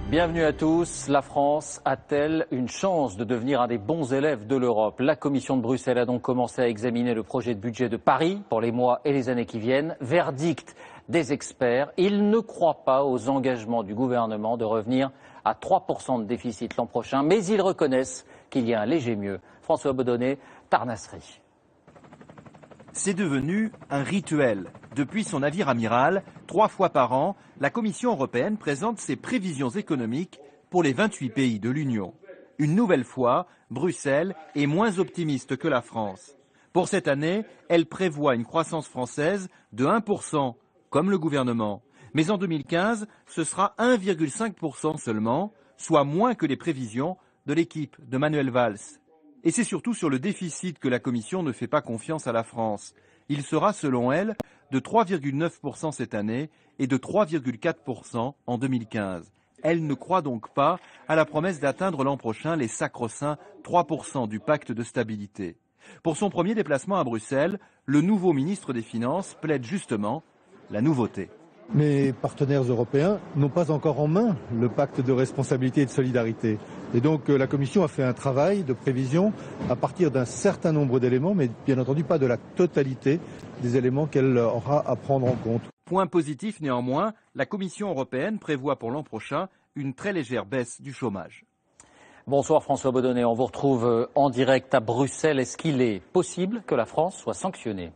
Bienvenue à tous. La France a-t-elle une chance de devenir un des bons élèves de l'Europe? La Commission de Bruxelles a donc commencé à examiner le projet de budget de Paris pour les mois et les années qui viennent. Verdict des experts, ils ne croient pas aux engagements du gouvernement de revenir à 3% de déficit l'an prochain, mais ils reconnaissent qu'il y a un léger mieux. François Baudonnet, Tarnasserie. C'est devenu un rituel. Depuis son navire amiral, 3 fois par an, la Commission européenne présente ses prévisions économiques pour les 28 pays de l'Union. Une nouvelle fois, Bruxelles est moins optimiste que la France. Pour cette année, elle prévoit une croissance française de 1%, comme le gouvernement. Mais en 2015, ce sera 1,5% seulement, soit moins que les prévisions de l'équipe de Manuel Valls. Et c'est surtout sur le déficit que la Commission ne fait pas confiance à la France. Il sera, selon elle, de 3,9% cette année et de 3,4% en 2015. Elle ne croit donc pas à la promesse d'atteindre l'an prochain les sacro-saints 3% du pacte de stabilité. Pour son premier déplacement à Bruxelles, le nouveau ministre des Finances plaide justement la nouveauté. Mes partenaires européens n'ont pas encore en main le pacte de responsabilité et de solidarité. Et donc la Commission a fait un travail de prévision à partir d'un certain nombre d'éléments, mais bien entendu pas de la totalité des éléments qu'elle aura à prendre en compte. Point positif néanmoins, la Commission européenne prévoit pour l'an prochain une très légère baisse du chômage. Bonsoir François Baudonnet, on vous retrouve en direct à Bruxelles. Est-ce qu'il est possible que la France soit sanctionnée ?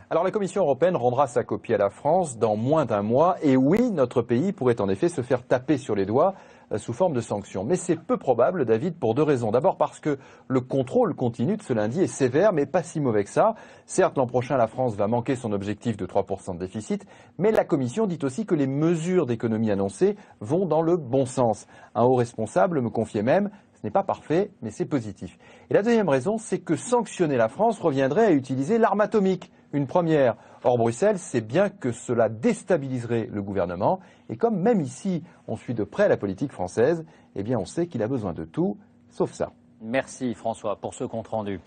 Alors la Commission européenne rendra sa copie à la France dans moins d'un mois. Et oui, notre pays pourrait en effet se faire taper sur les doigts sous forme de sanctions. Mais c'est peu probable, David, pour 2 raisons. D'abord parce que le contrôle continu de ce lundi est sévère, mais pas si mauvais que ça. Certes, l'an prochain, la France va manquer son objectif de 3% de déficit, mais la Commission dit aussi que les mesures d'économie annoncées vont dans le bon sens. Un haut responsable me confiait même: ce n'est pas parfait, mais c'est positif. Et la deuxième raison, c'est que sanctionner la France reviendrait à utiliser l'arme atomique. Une première. Or, Bruxelles sait bien que cela déstabiliserait le gouvernement. Et comme même ici, on suit de près la politique française, eh bien on sait qu'il a besoin de tout, sauf ça. Merci François pour ce compte rendu.